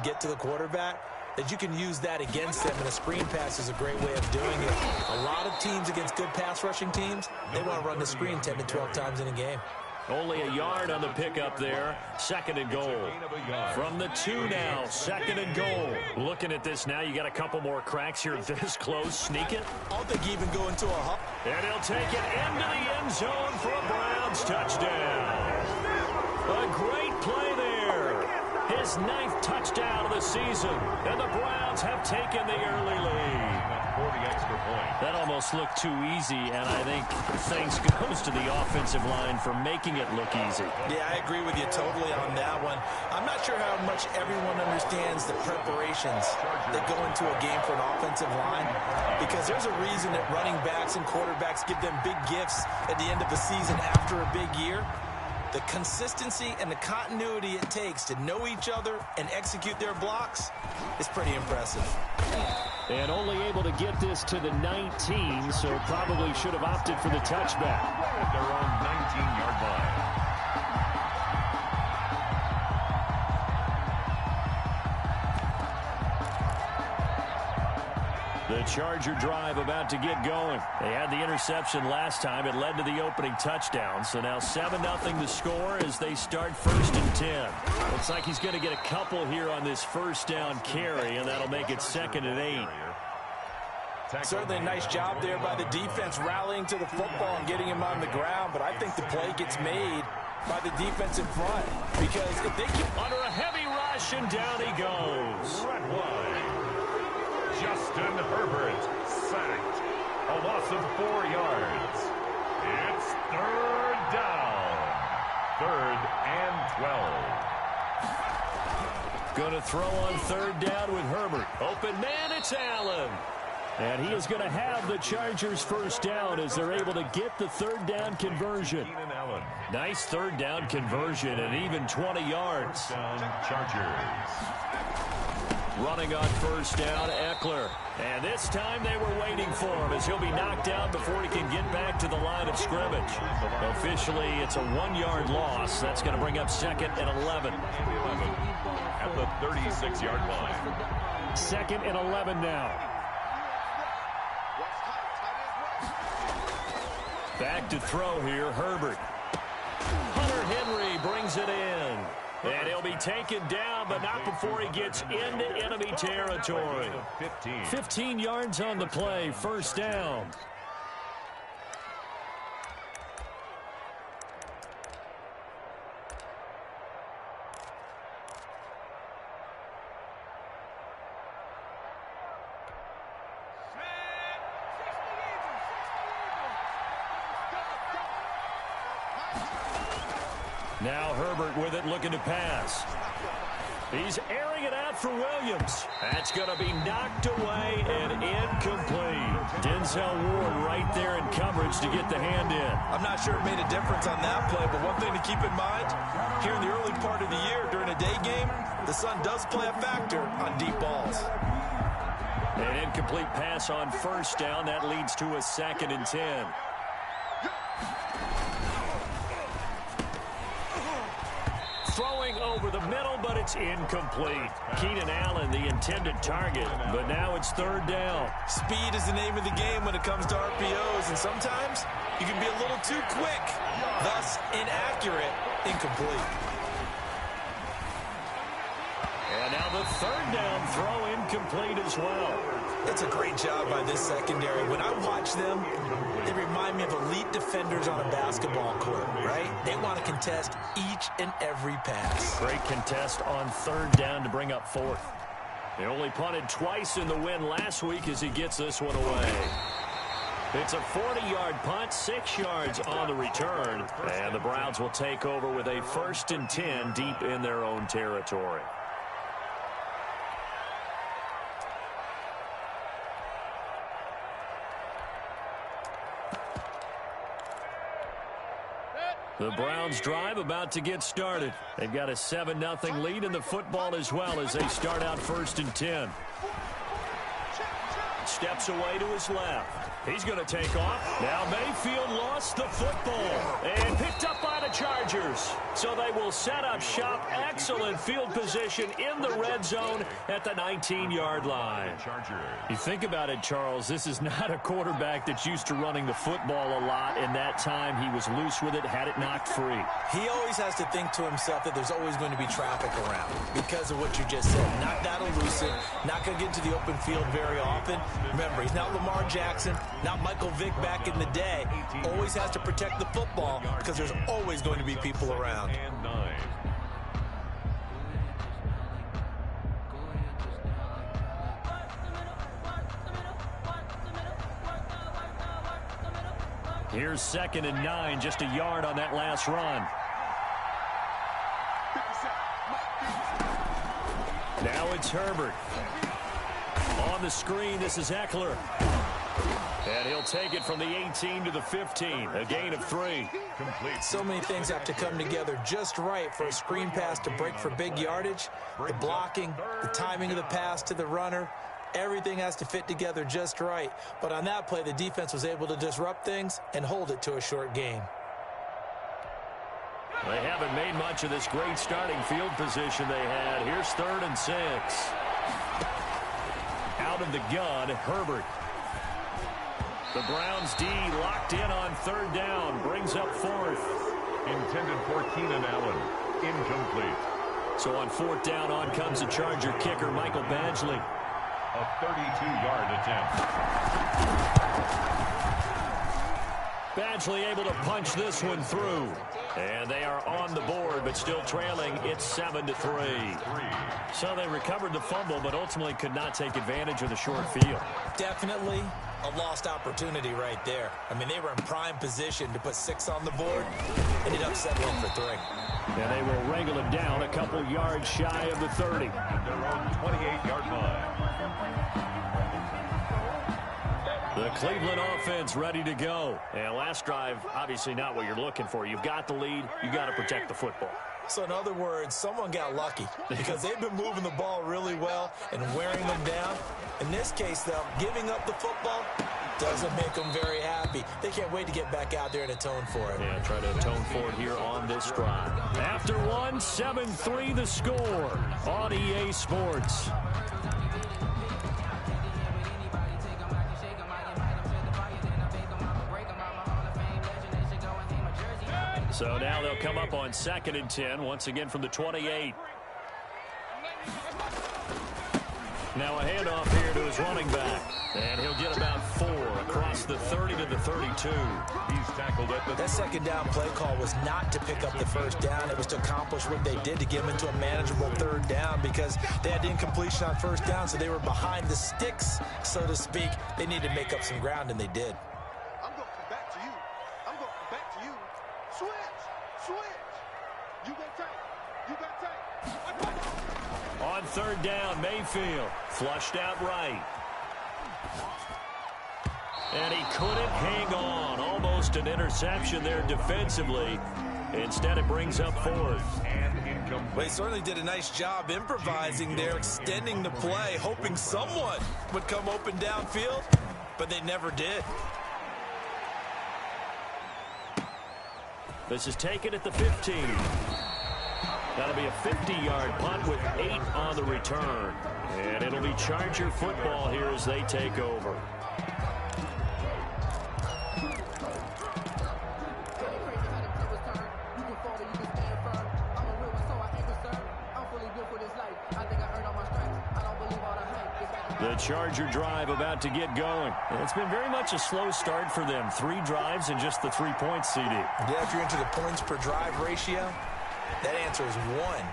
get to the quarterback, that you can use that against them, and a screen pass is a great way of doing it. A lot of teams against good pass rushing teams, they want to run the screen 10 to 12 times in a game. Only a yard on the pickup there. 2nd and goal. From the 2 now, 2nd and goal. Looking at this now, you got a couple more cracks here this close. Sneak it. I don't think he even go into a hop. And he'll take it into the end zone for a Browns touchdown. A great play there. His 9th touchdown of the season. And the Browns have taken the early lead. That almost looked too easy, and I think thanks goes to the offensive line for making it look easy. Yeah, I agree with you totally on that one. I'm not sure how much everyone understands the preparations that go into a game for an offensive line, because there's a reason that running backs and quarterbacks give them big gifts at the end of the season after a big year. The consistency and the continuity it takes to know each other and execute their blocks is pretty impressive. And only able to get this to the 19, so probably should have opted for the touchback. At their own 19-yard line. The Charger drive about to get going. They had the interception last time. It led to the opening touchdown. So now 7-0 the score as they start 1st and 10. Looks like he's going to get a couple here on this first down carry, and that'll make it 2nd and 8. Certainly a nice job there by the defense rallying to the football and getting him on the ground, but I think the play gets made by the defense in front, because if they keep under a heavy rush, and down he goes. Red one. Justin Herbert sacked. A loss of 4 yards. It's 3rd down. 3rd and 12. Going to throw on 3rd down with Herbert. Open man, it's Allen. And he is going to have the Chargers first down as they're able to get the 3rd down conversion. Nice 3rd down conversion and even 20 yards. Chargers. Running on first down, Eckler. And this time they were waiting for him as he'll be knocked down before he can get back to the line of scrimmage. Officially, it's a 1-yard loss. That's going to bring up 2nd and 11. At the 36-yard line. 2nd and 11 now. Back to throw here, Herbert. Hunter Henry brings it in. And he'll be taken down, but not before he gets into enemy territory. 15 yards on the play, first down. Now Herbert with it, looking to pass. He's airing it out for Williams. That's going to be knocked away and incomplete. Denzel Ward right there in coverage to get the hand in. I'm not sure it made a difference on that play, but one thing to keep in mind, here in the early part of the year during a day game, the sun does play a factor on deep balls. An incomplete pass on first down. That leads to a 2nd and 10. Throwing over the middle, but it's incomplete. Keenan Allen, the intended target, but now it's 3rd down. Speed is the name of the game when it comes to RPOs, and sometimes you can be a little too quick, thus inaccurate, incomplete. And now the 3rd down throw incomplete as well. It's a great job by this secondary. When I watch them, they remind me of elite defenders on a basketball court, right? They want to contest each and every pass. Great contest on 3rd down to bring up 4th. They only punted twice in the win last week as he gets this one away. It's a 40-yard punt, 6 yards on the return. And the Browns will take over with a 1st and 10 deep in their own territory. The Browns drive about to get started. They've got a 7-0 lead in the football as well as they start out 1st and 10. Steps away to his left. He's going to take off. Now Mayfield lost the football and picked up by the the Chargers. So they will set up shop. Excellent field position in the red zone at the 19-yard line. You think about it, Charles, this is not a quarterback that's used to running the football a lot, and that time he was loose with it, had it knocked free. He always has to think to himself that there's always going to be traffic around because of what you just said. Not that elusive, not going to get into the open field very often. Remember, he's not Lamar Jackson, not Michael Vick back in the day. Always has to protect the football because there's always going to be people around. And 9. Here's 2nd and 9, just a yard on that last run. Now it's Herbert. On the screen, this is Eckler. And he'll take it from the 18 to the 15, a gain of 3. Complete. So many things have to come together just right for a screen pass to break for big yardage. The blocking, the timing of the pass to the runner, everything has to fit together just right. But on that play, the defense was able to disrupt things and hold it to a short gain. They haven't made much of this great starting field position they had. Here's 3rd and 6. Out of the gun, Herbert. The Browns D locked in on 3rd down. Brings up 4th. Intended for Keenan Allen. Incomplete. So on 4th down, on comes the Charger kicker, Michael Badgley. A 32-yard attempt. Badgley able to punch this one through. And they are on the board, but still trailing. It's 7-3. So they recovered the fumble, but ultimately could not take advantage of the short field. Definitely a lost opportunity right there. I mean, they were in prime position to put 6 on the board. Ended up settling for 3. And they will wrangle it down a couple yards shy of the 30. Their own 28-yard line. The Cleveland offense ready to go. And last drive, obviously not what you're looking for. You've got the lead. You got to protect the football. So in other words, someone got lucky because they've been moving the ball really well and wearing them down. In this case, though, giving up the football doesn't make them very happy. They can't wait to get back out there and atone for it. Yeah, try to atone for it here on this drive. After 7-3 the score on EA Sports. So now they'll come up on 2nd and 10, once again from the 28. Now a handoff here to his running back. And he'll get about 4 across the 30 to the 32. He's tackled at the... That 2nd down play call was not to pick up the 1st down. It was to accomplish what they did to get them into a manageable 3rd down because they had incompletion on 1st down, so they were behind the sticks, so to speak. They needed to make up some ground, and they did. I'm going to come back to you. I'm going to come back to you. Switch. You go tight. On 3rd down, Mayfield flushed out right. And he couldn't hang on. Almost an interception there defensively. Instead, it brings up 4th. And incomplete. Well, he certainly did a nice job improvising there, extending the play, hoping someone would come open downfield, but they never did. This is taken at the 15. That'll be a 50-yard punt with 8 on the return. And it'll be Charger football here as they take over. The Charger drive about to get going. And it's been very much a slow start for them. 3 drives and just the 3 points, CD. Yeah, if you're into the points per drive ratio, that answer is 1.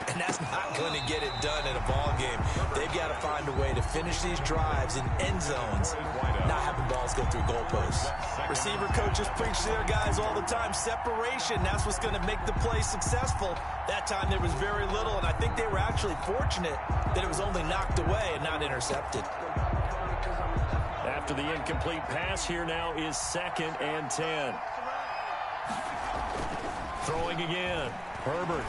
And that's not going to get it done in a ball game. They've got to find a way to finish these drives in end zones, not having balls go through goalposts. Receiver coaches preach to their guys all the time. Separation, that's what's going to make the play successful. That time there was very little, and I think they were actually fortunate that it was only knocked away and not intercepted. After the incomplete pass, here now is 2nd and 10. Throwing again. Herbert.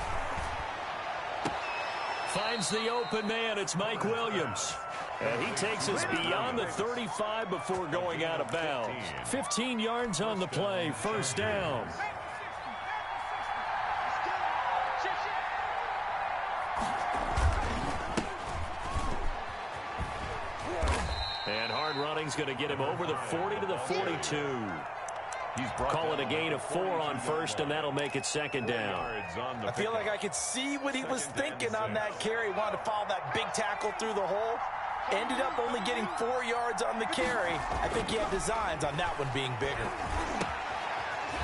Finds the open man. It's Mike Williams. And he takes us beyond the 35 before going out of bounds. 15 yards on the play. 1st down. Tackling's going to get him over the 40 to the 42. Call it a gain of 4 on first, and that'll make it second down. I feel like I could see what he was thinking on that carry. Wanted to follow that big tackle through the hole. Ended up only getting 4 yards on the carry. I think he had designs on that one being bigger.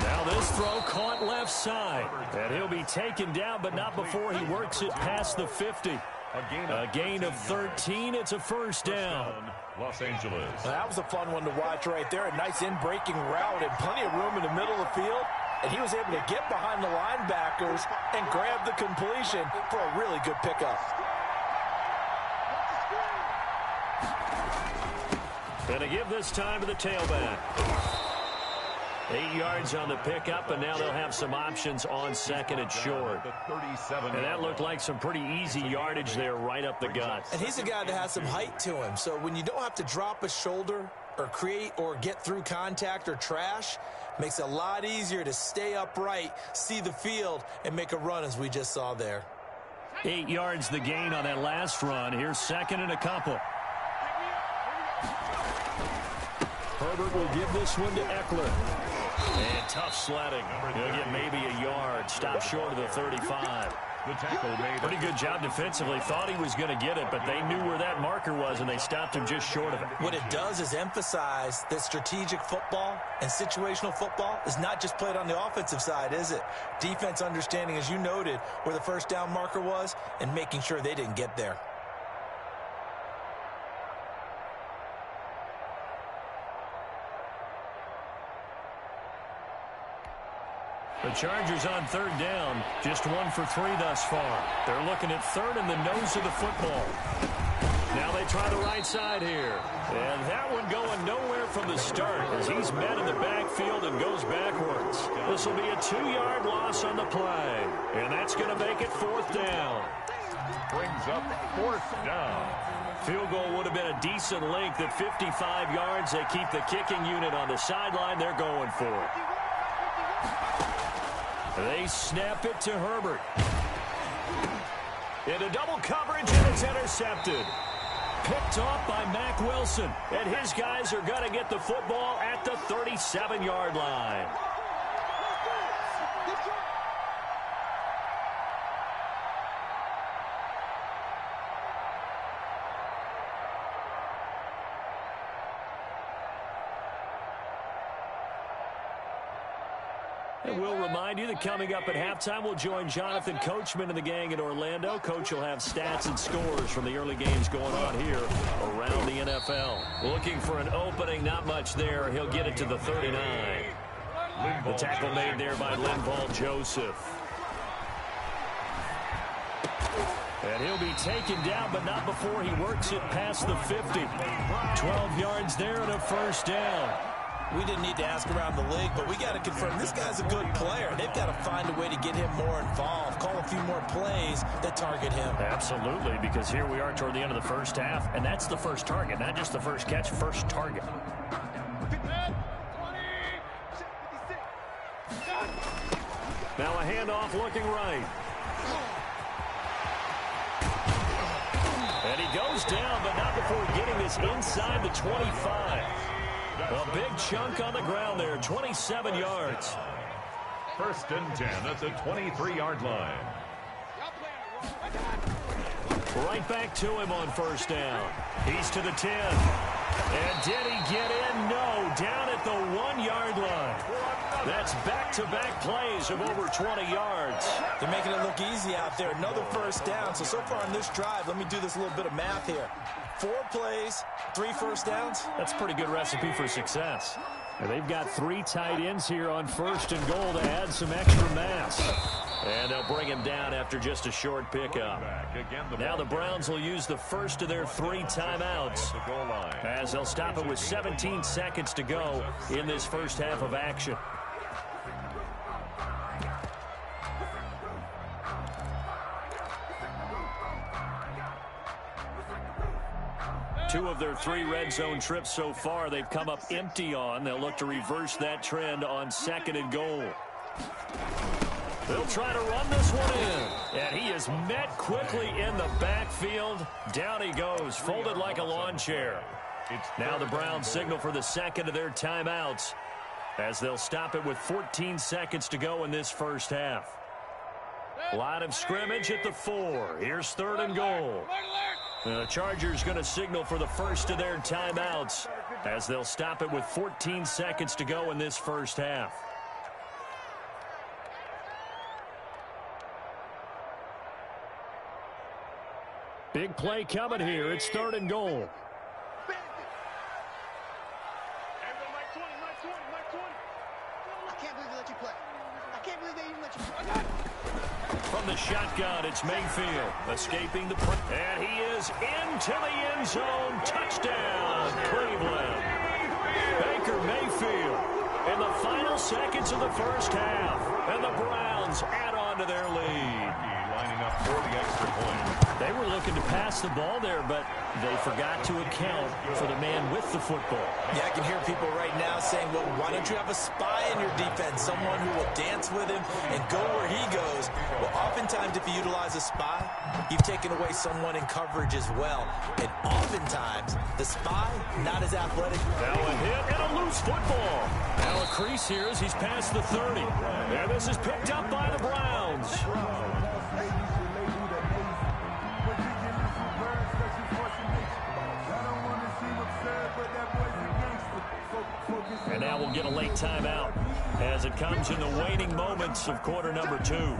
Now this throw caught left side. And he'll be taken down, but not before he works it past the 50. A gain of 13. It's a first down. Los Angeles. Well, that was a fun one to watch right there. A nice in-breaking route and plenty of room in the middle of the field. And he was able to get behind the linebackers and grab the completion for a really good pickup. And to give this time to the tailback. 8 yards on the pickup, and now they'll have some options on second and short. And that looked like some pretty easy yardage there right up the gut. And he's a guy that has some height to him, so when you don't have to drop a shoulder or create or get through contact or trash, makes it a lot easier to stay upright, see the field, and make a run as we just saw there. 8 yards the gain on that last run. Here's second and a couple. Herbert will give this one to Eckler. And tough sledding. He'll get maybe a yard. Stop short of the 35. The tackle made. Pretty good job defensively. Thought he was going to get it, but they knew where that marker was, and they stopped him just short of it. What it does is emphasize that strategic football and situational football is not just played on the offensive side, is it? Defense understanding, as you noted, where the first down marker was and making sure they didn't get there. The Chargers on third down, just 1 for 3 thus far. They're looking at third in the nose of the football. Now they try the right side here. And that one going nowhere from the start as he's met in the backfield and goes backwards. This will be a 2-yard loss on the play. And that's going to make it fourth down. Brings up fourth down. Field goal would have been a decent length at 55 yards. They keep the kicking unit on the sideline. They're going for it. They snap it to Herbert. Into double coverage, and it's intercepted. Picked off by Mack Wilson. And his guys are going to get the football at the 37-yard line. And we'll remind you that coming up at halftime, we'll join Jonathan Coachman and the gang in Orlando. Coach will have stats and scores from the early games going on here around the NFL. Looking for an opening, not much there. He'll get it to the 39. The tackle made there by Linval Joseph. And he'll be taken down, but not before he works it past the 50. 12 yards there and a first down. We didn't need to ask around the league, but we got to confirm this guy's a good player. They've got to find a way to get him more involved, call a few more plays that target him. Absolutely, because here we are toward the end of the first half, and that's the first target, not just the first catch, first target. Now a handoff looking right. And he goes down, but not before getting this inside the 25. A big chunk on the ground there, 27 yards. First and 10 at the 23-yard line. Right back to him on first down. He's to the 10. And did he get in? No, down at the 1-yard line. That's back-to-back plays of over 20 yards. They're making it look easy out there. Another first down. So far on this drive, let me do this little bit of math here. 4 plays, 3 first downs. That's a pretty good recipe for success. And they've got 3 tight ends here on first and goal to add some extra mass. And they'll bring him down after just a short pickup. Now the Browns will use the first of their 3 timeouts as they'll stop it with 17 seconds to go in this first half of action. Two of their 3 red zone trips so far they've come up empty on. They'll look to reverse that trend on second and goal. They'll try to run this one in. And he is met quickly in the backfield. Down he goes, folded like a lawn chair. Now the Browns signal for the second of their timeouts as they'll stop it with 14 seconds to go in this first half. Line of scrimmage at the 4. Here's 3rd and goal. The Chargers going to signal for the first of their timeouts as they'll stop it with 14 seconds to go in this first half. Big play coming here. It's 3rd and goal. From the shotgun, it's Mayfield escaping the pressure. And he is into the end zone. Touchdown, Cleveland. Baker Mayfield in the final seconds of the first half. And the Browns add on to their lead. Lining up for the extra point. They were looking to pass the ball there, but they forgot to account for the man with the football. Yeah, I can hear people right now saying, well, why don't you have a spy in your defense, someone who will dance with him and go where he goes? Well, oftentimes if you utilize a spy, you've taken away someone in coverage as well. And oftentimes, the spy, not as athletic. Now a hit and a loose football. Now a crease here as he's past the 30. And this is picked up by the Browns. And now we'll get a late timeout as it comes in the waning moments of quarter number 2.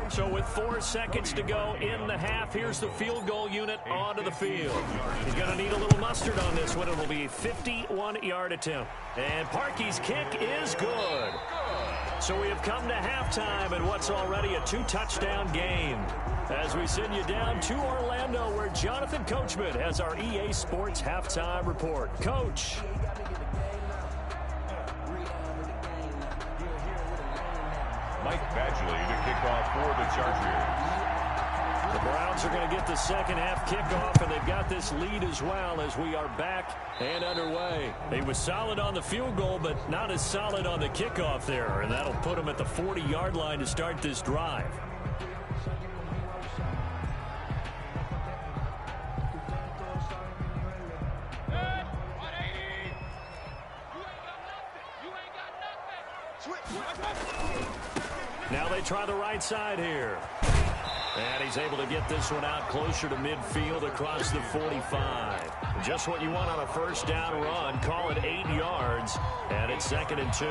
So with 4 seconds to go in the half, here's the field goal unit onto the field. He's going to need a little mustard on this one. It will be a 51-yard attempt. And Parkey's kick is good. So we have come to halftime in what's already a 2-touchdown game. As we send you down to Orlando, where Jonathan Coachman has our EA Sports halftime report. Coach. Mike Badgley to kick off for the Chargers. The Browns are going to get the second half kickoff, and they've got this lead as well as we are back and underway. He was solid on the field goal, but not as solid on the kickoff there, and that'll put him at the 40-yard line to start this drive. Now they try the right side here. And he's able to get this one out closer to midfield across the 45. Just what you want on a first down run. Call it 8 yards. And it's 2nd and 2.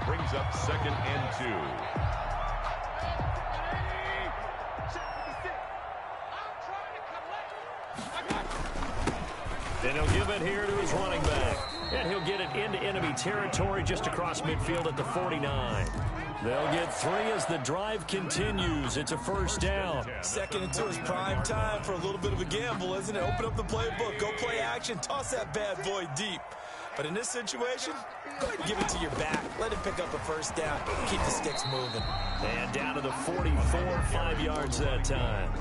Brings up 2nd and 2. And he'll give it here to his running back. And he'll get it into enemy territory just across midfield at the 49. They'll get 3 as the drive continues. It's a first down. 2nd and 2 is prime time for a little bit of a gamble, isn't it? Open up the playbook, go play action, toss that bad boy deep. But in this situation, go ahead and give it to your back. Let him pick up a first down. Keep the sticks moving. And down to the 44, 5 yards that time.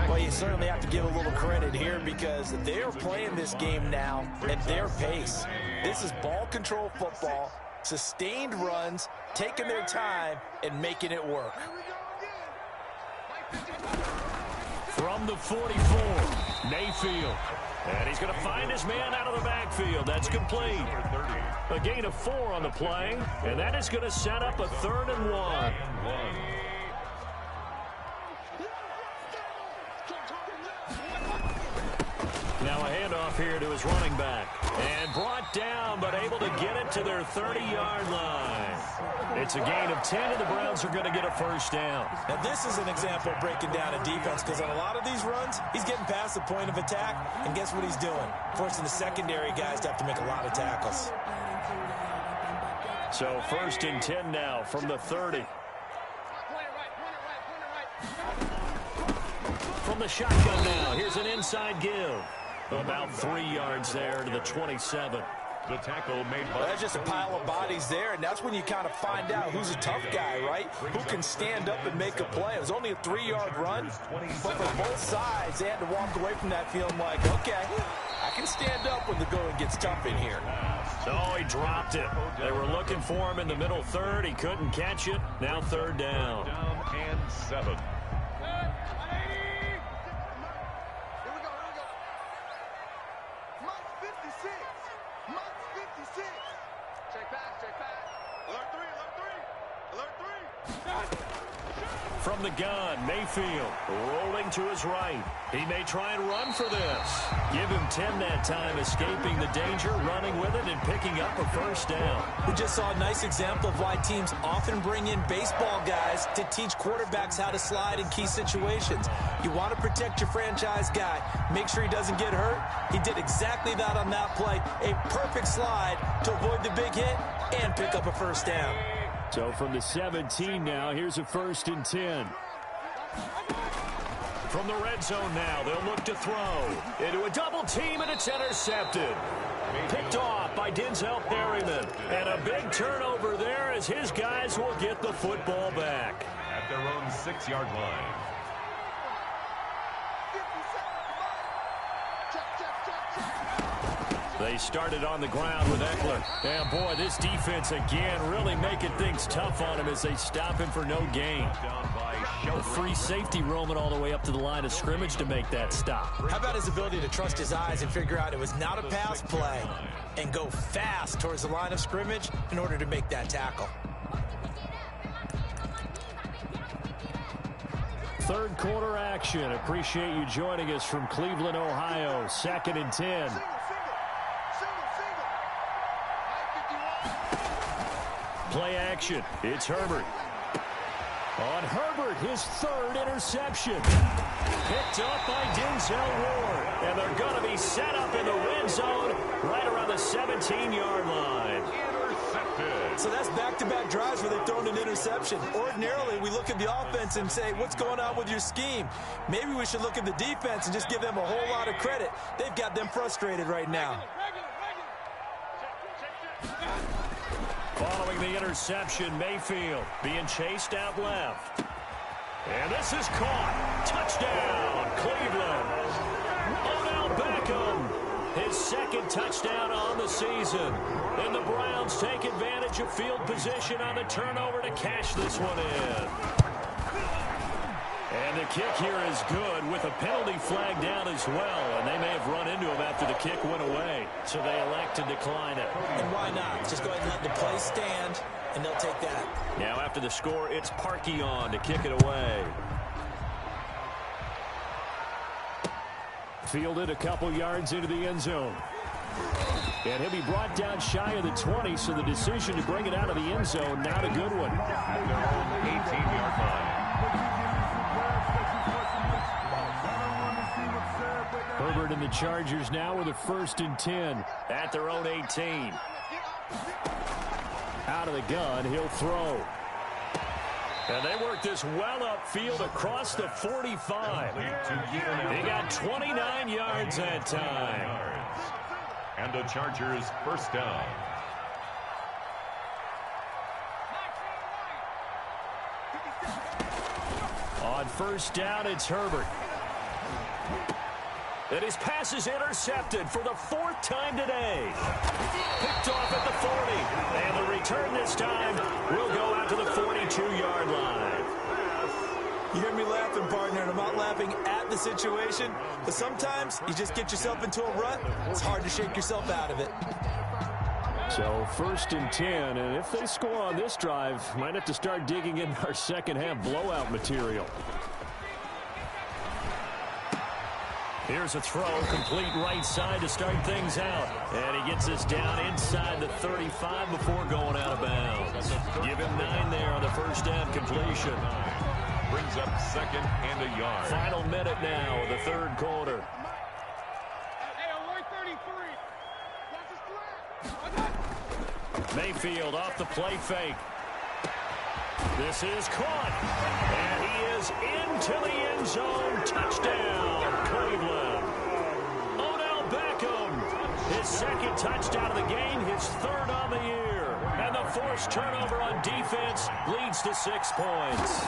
Well, you certainly have to give a little credit here because they're playing this game now at their pace. This is ball control football, sustained runs, taking their time, and making it work. From the 44, Mayfield. And he's going to find his man out of the backfield. That's complete. A gain of 4 on the play, and that is going to set up a 3rd and 1. Now a handoff here to his running back. And brought down, but able to get it to their 30-yard line. It's a gain of 10, and the Browns are going to get a first down. Now this is an example of breaking down a defense because on a lot of these runs, he's getting past the point of attack, and guess what he's doing? Forcing the secondary guys to have to make a lot of tackles. So 1st and 10 now from the 30. From the shotgun now, here's an inside give. About 3 yards there to the 27. The tackle made by... Well, that's just a pile of bodies there, and that's when you kind of find out who's a tough guy, right? Who can stand up and make a play. It was only a 3-yard run, but for both sides, they had to walk away from that feeling like, okay, I can stand up when the going gets tough in here. So he dropped it. They were looking for him in the middle third. He couldn't catch it. Now 3rd down. Down and 7. from the gun. Mayfield rolling to his right. He may try and run for this. Give him 10 that time, escaping the danger, running with it, and picking up a first down. We just saw a nice example of why teams often bring in baseball guys to teach quarterbacks how to slide in key situations. You want to protect your franchise guy. Make sure he doesn't get hurt. He did exactly that on that play. A perfect slide to avoid the big hit and pick up a first down. So from the 17 now, here's a 1st and 10. From the red zone now, they'll look to throw into a double team, and it's intercepted. Picked off by Denzel Perryman. And a big turnover there as his guys will get the football back. At their own 6-yard line. They started on the ground with Eckler. And, boy, this defense again really making things tough on him as they stop him for no gain. A free safety roaming all the way up to the line of scrimmage to make that stop. How about his ability to trust his eyes and figure out it was not a pass play and go fast towards the line of scrimmage in order to make that tackle? Third quarter action. Appreciate you joining us from Cleveland, Ohio. 2nd and 10. Play action. It's Herbert. On Herbert, his 3rd interception. Picked up by Denzel Ward. And they're going to be set up in the red zone right around the 17-yard line. Intercepted. So that's back-to-back drives where they've thrown an interception. Ordinarily, we look at the offense and say, what's going on with your scheme? Maybe we should look at the defense and just give them a whole lot of credit. They've got them frustrated right now. Following the interception, Mayfield being chased out left. And this is caught. Touchdown, Cleveland. Odell Beckham, his 2nd touchdown on the season. And the Browns take advantage of field position on the turnover to cash this one in. And the kick here is good with a penalty flag down as well. And they may have run into him after the kick went away. So they elect to decline it. And why not? Just go ahead and let the play stand, and they'll take that. Now after the score, it's Parkey on to kick it away. Fielded a couple yards into the end zone. And he'll be brought down shy of the 20, so the decision to bring it out of the end zone, not a good one. At their own 18-yard line. Herbert and the Chargers now with a 1st and 10 at their own 18. Out of the gun, he'll throw. And they work this well upfield across the 45. He got 29 yards that time. And the Chargers first down. On first down, it's Herbert. And his pass is intercepted for the 4th time today. Picked off at the 40. And the return this time will go out to the 42-yard line. You hear me laughing, partner, and I'm not laughing at the situation, but sometimes you just get yourself into a rut. It's hard to shake yourself out of it. So 1st and 10, and if they score on this drive, might have to start digging in our second-half blowout material. Here's a throw, complete right side to start things out. And he gets us down inside the 35 before going out of bounds. Give him 9 there on the first down completion. Brings up 2nd and a yard. Final minute now of the 3rd quarter. Mayfield off the play fake. This is caught. And he is into the end zone. Touchdown, Cleveland. Odell Beckham, his 2nd touchdown of the game, his 3rd on the year. And the forced turnover on defense leads to 6 points.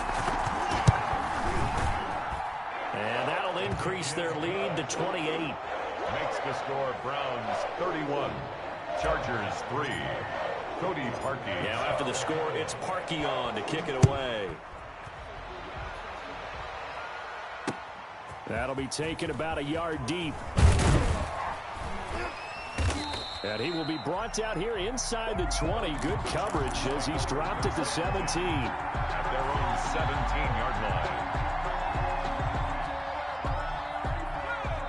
And that'll increase their lead to 28. Makes the score Browns 31, Chargers 3. Cody Parkey. Now after the score, it's Parkey on to kick it away. That'll be taken about a yard deep. And he will be brought out here inside the 20. Good coverage as he's dropped at the 17. At their own 17-yard line.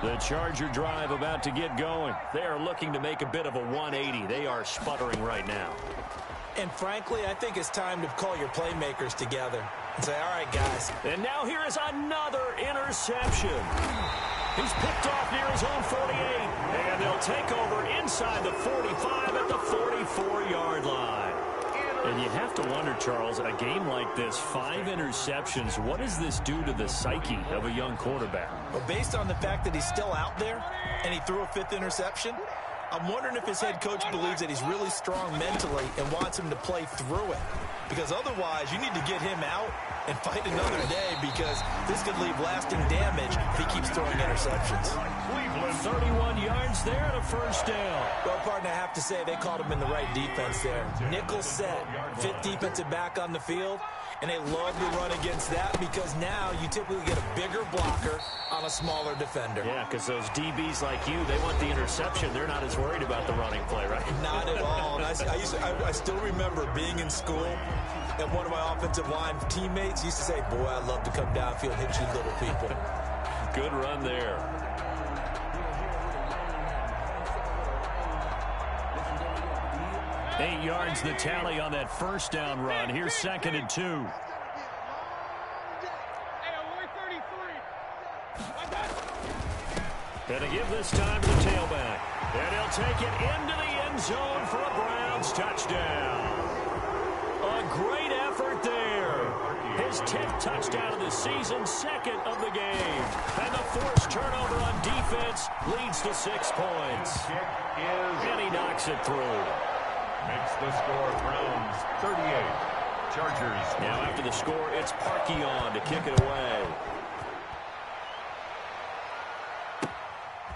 The Charger drive about to get going. They are looking to make a bit of a 180. They are sputtering right now. And frankly, I think it's time to call your playmakers together and say, all right, guys. And now here is another interception. He's picked off near his own 48. And they'll take over inside the 45 at the 44-yard line. And you have to wonder, Charles, a game like this, 5 interceptions, what does this do to the psyche of a young quarterback? Well, based on the fact that he's still out there and he threw a 5th interception, I'm wondering if his head coach believes that he's really strong mentally and wants him to play through it. Because otherwise, you need to get him out and fight another day, because this could leave lasting damage if he keeps throwing interceptions. 31 yards there and a first down. Well, partner, I have to say they called him in the right defense there. Nickel set, 5th defensive back on the field, and they love to run against that because now you typically get a bigger blocker on a smaller defender. Yeah, because those DBs like you, they want the interception. They're not as worried about the running play, right? Not at all. And I still remember being in school, and one of my offensive line teammates used to say, boy, I'd love to come downfield and hit you little people. Good run there. Eight yards the tally on that first down run. Here's 2nd and 2. And to give this time to the tailback. And he'll take it into the end zone for a Browns touchdown. A great effort there. His 10th touchdown of the season, 2nd of the game. And the forced turnover on defense leads to 6 points. And he knocks it through. Makes the score Browns 38. Chargers. Now after the score, it's Parkey on to kick it away.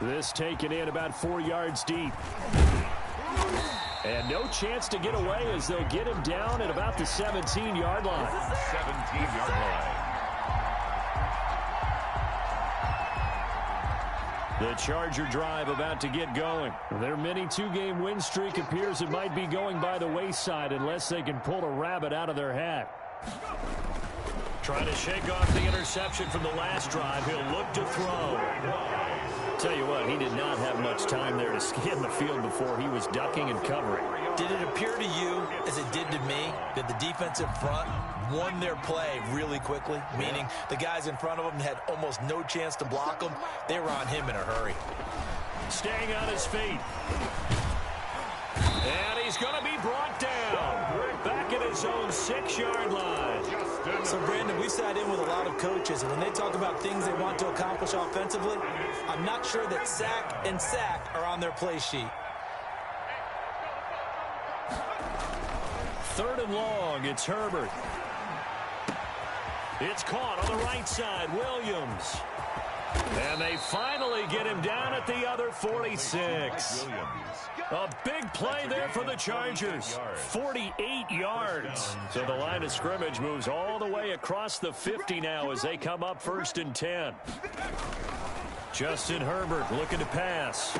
This taken in about 4 yards deep. And no chance to get away as they'll get him down at about the 17-yard line. 17-yard line. The Charger drive about to get going. Their mini 2-game win streak appears it might be going by the wayside unless they can pull a rabbit out of their hat. Trying to shake off the interception from the last drive. He'll look to throw. Tell you what, he did not have much time there to scan the field before he was ducking and covering. Did it appear to you, as it did to me, that the defensive front won their play really quickly? Meaning the guys in front of them had almost no chance to block them. They were on him in a hurry. Staying on his feet. And he's going to be brought down. Back at his own 6-yard line. So, Brandon, we've sat in with a lot of coaches, and when they talk about things they want to accomplish offensively, I'm not sure that sack and sack are on their play sheet. 3rd and long, it's Herbert. It's caught on the right side, Williams. And they finally get him down at the other 46. A big play there for the Chargers. 48 yards. So the line of scrimmage moves all the way across the 50 now as they come up 1st and 10. Justin Herbert looking to pass.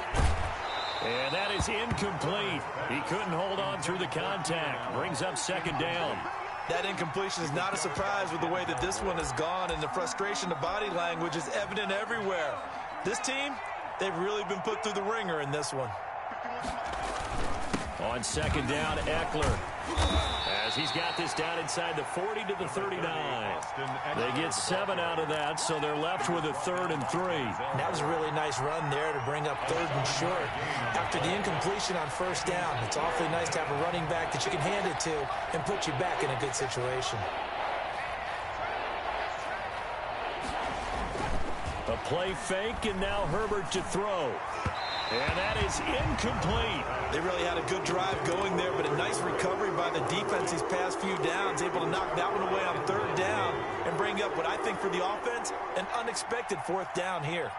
And that is incomplete. He couldn't hold on through the contact. Brings up 2nd down. That incompletion is not a surprise with the way that this one has gone, and the frustration, the body language is evident everywhere. This team, they've really been put through the ringer in this one. On 2nd down, Eckler. As he's got this down inside the 40 to the 39. They get 7 out of that, so they're left with a 3rd and 3. That was a really nice run there to bring up 3rd and short. After the incompletion on 1st down, it's awfully nice to have a running back that you can hand it to and put you back in a good situation. A play fake, and now Herbert to throw. And that is incomplete. They really had a good drive going there, but a nice recovery by the defense these past few downs, able to knock that one away on 3rd down and bring up what I think for the offense, an unexpected 4th down here.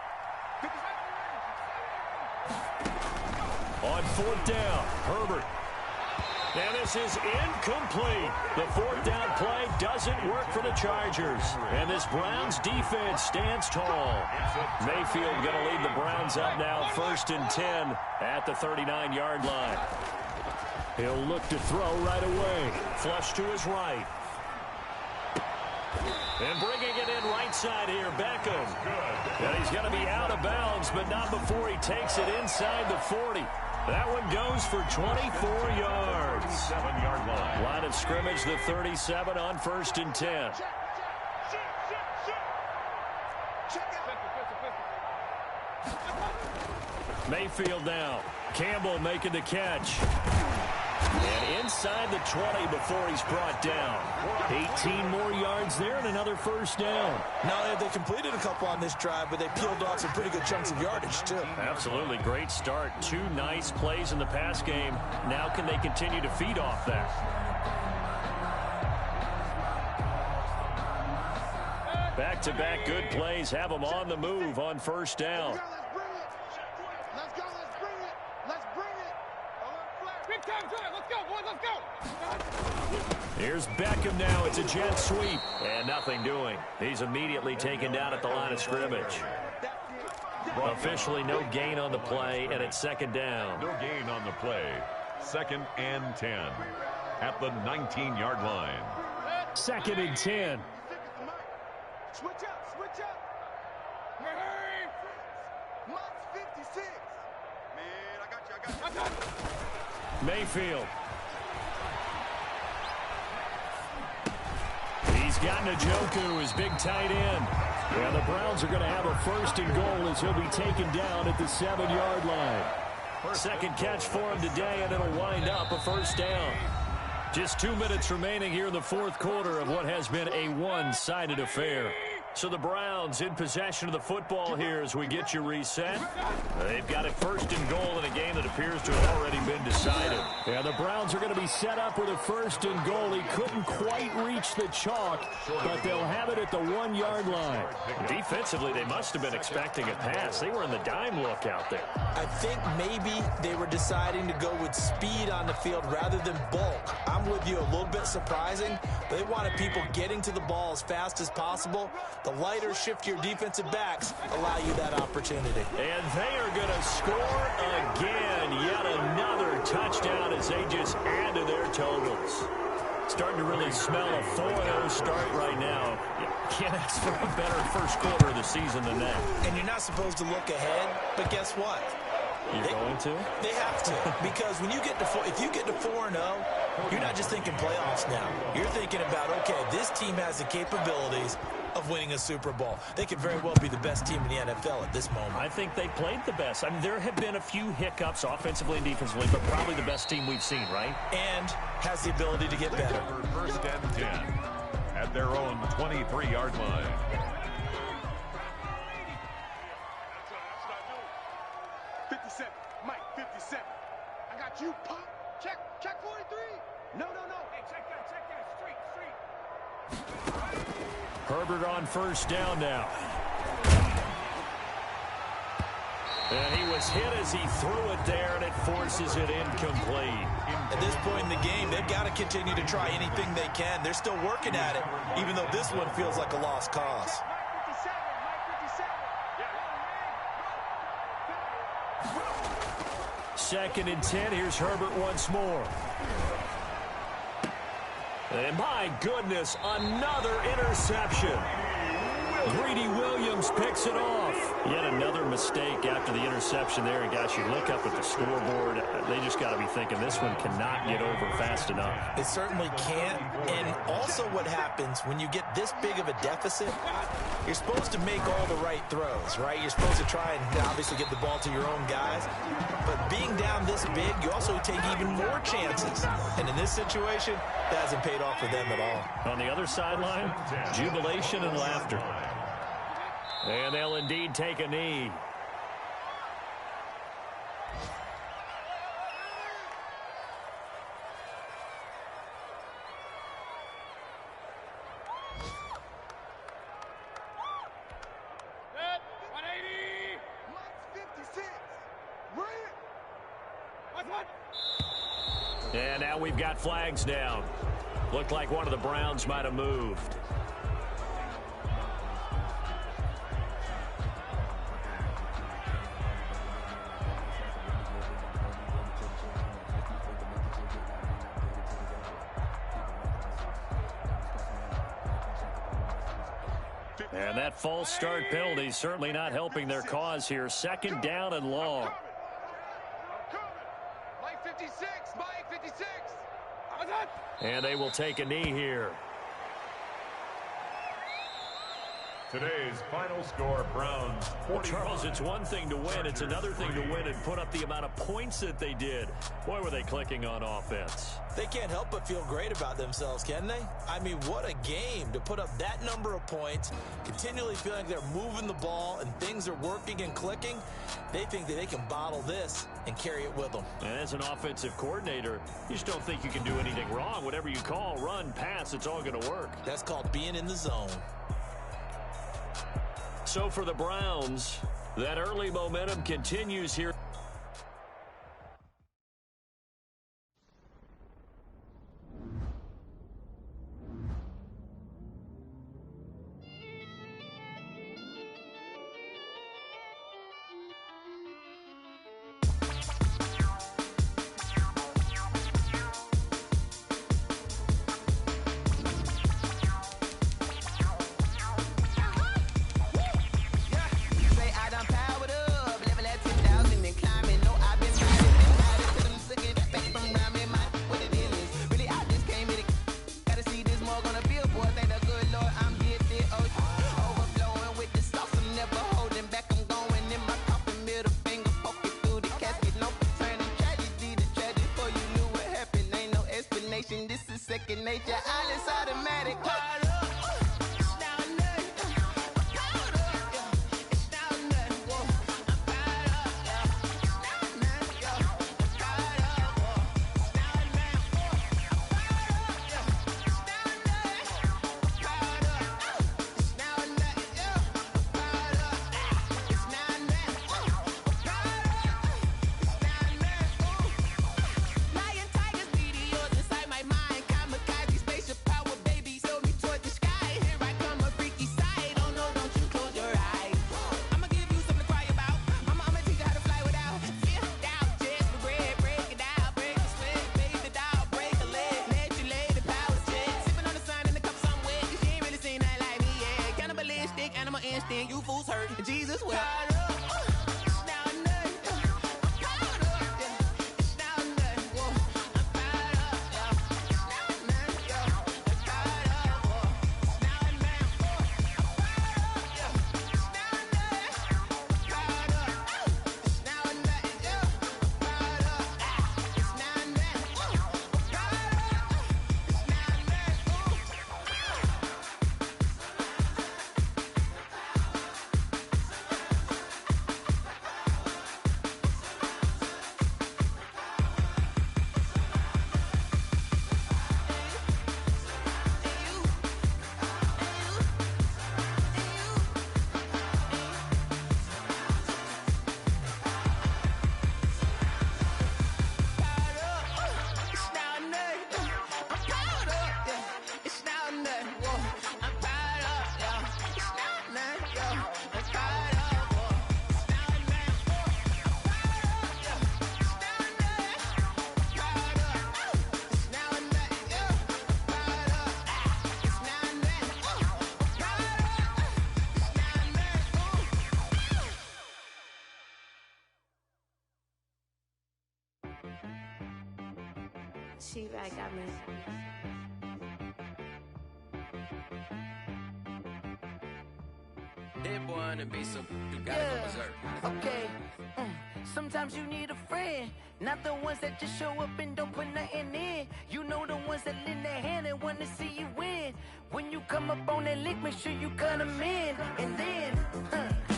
On 4th down, Herbert. And this is incomplete. The 4th down play doesn't work for the Chargers. And this Browns defense stands tall. Mayfield going to lead the Browns up now 1st and 10 at the 39-yard line. He'll look to throw right away. Flush to his right. And bringing it in right side here, Beckham. And he's going to be out of bounds, but not before he takes it inside the 40. That one goes for 24 yards. 7-yard line. Line of scrimmage, the 37 on 1st and 10. Mayfield now. Campbell making the catch. And inside the 20 before he's brought down. 18 more yards there and another first down. Not only have they completed a couple on this drive, but they peeled off some pretty good chunks of yardage, too. Absolutely. Great start. 2 nice plays in the pass game. Now can they continue to feed off that? Back-to-back good plays have them on the move on first down. Here's Beckham now. It's a jet sweep. And nothing doing. He's immediately taken down at the line of scrimmage. Officially no gain on the play, and it's 2nd down. No gain on the play. 2nd and 10 at the 19-yard line. 2nd and 10. Switch up. Mike's 56. Man, I got you. Mayfield. He's got Njoku, his big tight end. Yeah, the Browns are going to have a 1st and goal as he'll be taken down at the 7-yard line. 2nd catch for him today, and it'll wind up a 1st down. Just 2 minutes remaining here in the 4th quarter of what has been a one-sided affair. So the Browns in possession of the football here as we get you reset. They've got it 1st and goal in a game that appears to have already been decided. Yeah, the Browns are going to be set up with a 1st and goal. He couldn't quite reach the chalk, but they'll have it at the 1-yard line. Defensively, they must have been expecting a pass. They were in the dime look out there. I think maybe they were deciding to go with speed on the field rather than bulk. I'm with you, a little bit surprising. They wanted people getting to the ball as fast as possible. The lighter, shiftier defensive backs allow you that opportunity. And they are going to score again. Yet another touchdown as they just add to their totals. Starting to really smell a 4-0 start right now. You can't ask for a better 1st quarter of the season than that. And you're not supposed to look ahead, but guess what? You're going to? They have to, because when you get to if you get to 4-0, you're not just thinking playoffs now. You're thinking about, okay, this team has the capabilities of winning a Super Bowl. They could very well be the best team in the NFL at this moment. I think they played the best. I mean, there have been a few hiccups offensively and defensively, but probably the best team we've seen, right? And has the ability to get better. 1st and 10 at their own 23-yard line. Mike, 57. I got you, Pop. Check 43. No. Hey, check that. Street. Herbert on 1st down now. And he was hit as he threw it there, and it forces it incomplete. At this point in the game, they've got to continue to try anything they can. They're still working at it, even though this one feels like a lost cause. 2nd and 10. Here's Herbert once more. And my goodness, another interception. Greedy Williams picks it off. Yet another mistake after the interception there. And guys, you look up at the scoreboard, they just got to be thinking this one cannot get over fast enough. It certainly can't. And also what happens when you get this big of a deficit, you're supposed to make all the right throws, right? You're supposed to try and obviously get the ball to your own guys. But being down this big, you also take even more chances. And in this situation, that hasn't paid off for them at all. On the other sideline, jubilation and laughter. And they'll indeed take a knee. And now we've got flags down. Looked like one of the Browns might have moved. And that false start penalty certainly not helping their cause here. Second down and long. Mike 56, Mike 56. And they will take a knee here. Today's final score, Browns 45. Well, Charles, it's one thing to win. It's another thing to win and put up the amount of points that they did. Boy, were they clicking on offense. They can't help but feel great about themselves, can they? I mean, what a game to put up that number of points, continually feeling like they're moving the ball and things are working and clicking. They think that they can bottle this and carry it with them. And as an offensive coordinator, you just don't think you can do anything wrong. Whatever you call, run, pass, it's all going to work. That's called being in the zone. So for the Browns, that early momentum continues here. You fools hurt. Jesus will. She right got me. That boy on the beat, so you gotta go berserk. Okay. Sometimes you need a friend, not the ones that just show up and don't put nothing in. You know the ones that lend their hand and want to see you win. When you come up on that lick, make sure you cut them in. And then,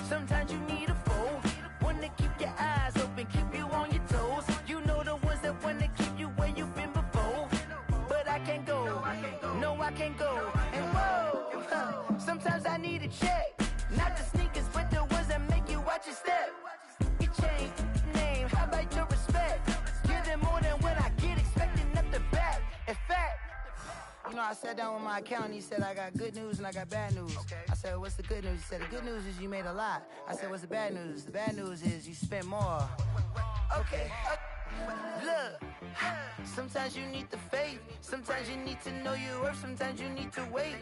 sometimes you need a foe, one to keep your eyes open, keep you on your toes. You know the ones that want to keep you where you've been before. But I can't go, no I can't go. And whoa, sometimes I need a check, not the sneakers, but the ones that make you watch your step. You change name, how about your respect? Give them more than what I get, expecting nothing back. In fact, you know, I sat down with my accountant, he said I got good news and I got bad news. Okay. I said, what's the good news? He said, the good news is you made a lot. I said, what's the bad news? The bad news is you spent more. Okay. Look, sometimes you need the faith. Sometimes you need to know your worth. Sometimes you need to wait.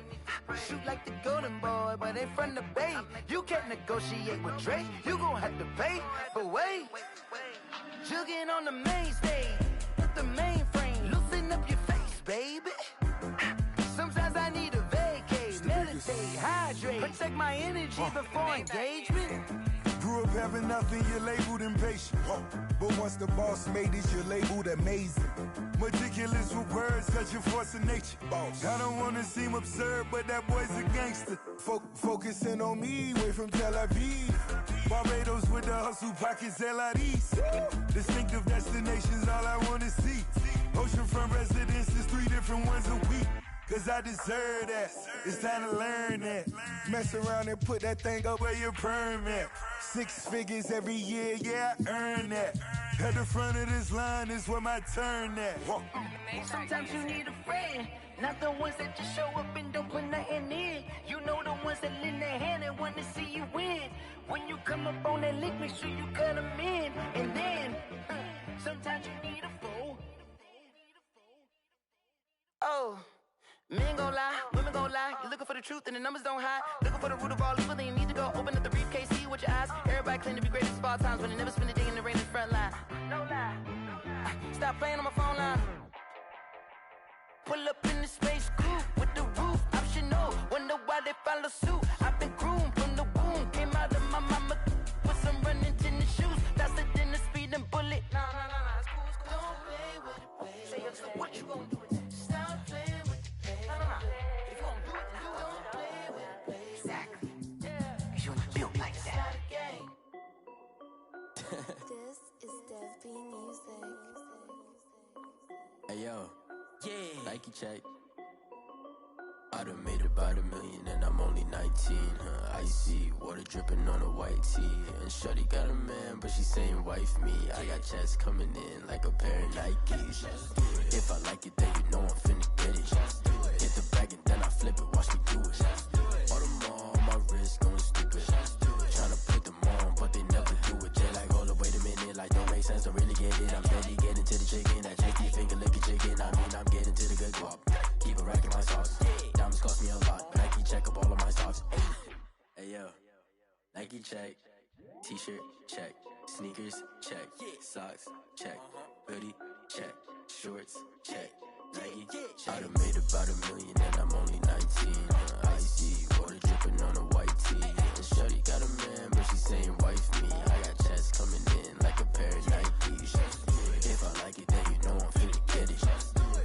Shoot like the golden boy, but ain't from the bay. You can't negotiate with Drake. You gon' have to pay. But wait, jugging on the main stage. With the mainframe. Loosen up your face, baby. Sometimes I need a vacate. Meditate, hydrate. Protect my energy before engagement. Grew up having nothing, you're labeled impatient. But once the boss made it, you're labeled amazing. Meticulous with words, such a force of nature. I don't wanna seem absurd, but that boy's a gangster. Focusing on me, way from Tel Aviv. Barbados with the hustle, pockets LIDs. Distinctive destinations, all I wanna see. Oceanfront residences, 3 different ones a week. Cause I deserve that, it's time to learn that. Mess around and put that thing up where your perm at. 6 figures every year, yeah, I earn that. At the front of this line is where my turn at. Sometimes you need a friend, not the ones that just show up and don't put nothing in. You know the ones that lend their hand and want to see you win. When you come up on that lick, make sure you cut them in. And then, sometimes you need a fool. Oh. Men gon' lie, women gon' lie. You're looking for the truth and the numbers don't hide. Looking for the root of all evil, then you need to go open up the briefcase, see with your eyes. Everybody claim to be greatest of all times, but they never spend a day in the rain in the front line. No lie. Stop playing on my phone line. Pull up in the space coupe with the roof optional. Wonder why they follow suit. I've been groomed from the womb. Came out of my mama with some running tennis shoes. Faster than the speeding bullet. Nah, it's cool, it's cool. Don't play with it, baby. Say so what you gon' do with it? Stop playing with it, baby. Nah. If you gon' do it, then you don't play with it, baby. Exactly. Cause you're not built like that. This is Dev B Music. Hey yo, yeah. Nike check. I done made about $1 million and I'm only 19. Icy water dripping on a white tee. And shorty got a man, but she saying wife me. I got checks coming in like a pair of Nikes. If I like it, then you know I'm finna get it. Hit the bag and then I flip it, watch me do it. All them on my wrist going stupid. Tryna put them on, but they never do it. They like, hold up, wait a minute, like don't make sense, don't really get it. I'm steady getting to the chicken, that chicky finger licking chicken. I mean, I'm getting to the good guap. Keep a rack in my socks. Diamonds cost me a lot. Nike check up all of my socks. Hey yo, Nike check. T-shirt check. Sneakers check. Socks check. Hoodie check. Shorts check. Nike check. I done made about $1 million and I'm only 19. Icy water dripping on a white tee. And shorty got a man, but she saying wife me. I got checks coming in like a pair of Nikes. If I like it, then you know I'm finna get it.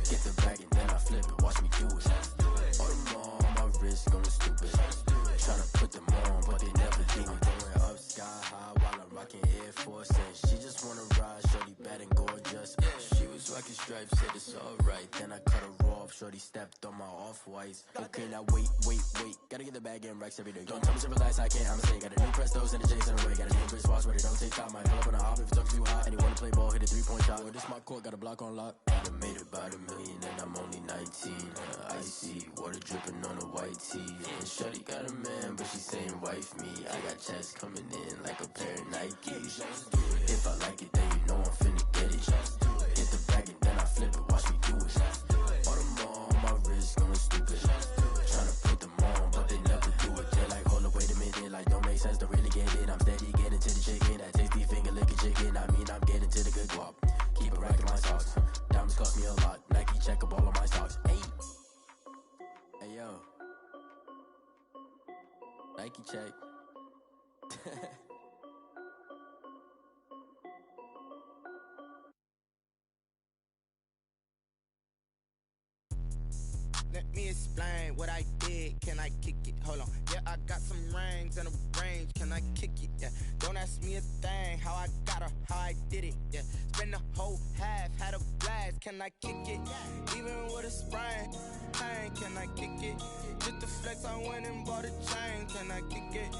Get the bag and then I flip it, watch me do it. All them on my wrist going stupid. Tryna put them on, but they never do it. Going up sky high while I'm rocking Air Force. And she just wanna ride, shorty bad and gorgeous. She was rocking stripes, said it's alright. Then I cut her off, shorty stepped on my off-whites. Okay, now wait. Gotta get the bag and racks every day. Don't tell me to relax, I can't, I'ma say. Got a new Prestos and a J's in the way. Got a new wristwatch, but it don't take time. I pull up on a hop if it's talking too hot. And you wanna play ball, hit a 3-point shot. Well, this my court, got a block on lock. I done made about $1 million and I'm only 19. Icy water dripping on a white tee. And shorty got a man, but she saying wife me. I got checks coming in like a pair of Nikes. If I like it, then you know I'm finna get it. Hit the bag and then I flip it, watch me do it. All them on my wrist going stupid. Tryna put them on, but they never do it. They're like, hold up, wait a minute, like don't make sense, don't really get it. I'm steady getting to the chicken, that tasty finger licking chicken. I mean, I'm getting to the good guap. Keep a rack in my socks. Diamonds cost me a lot. Nike check up all of my stocks. Hey yo, Nike check. Let me explain what I did. Can I kick it? Hold on. Yeah, I got some rings and a range. Can I kick it? Yeah. Don't ask me a thing. How I got her, how I did it. Yeah. Spend the whole half, had a blast. Can I kick it? Even with a sprain. Pain, can I kick it? Just the flex, I went and bought a chain. Can I kick it?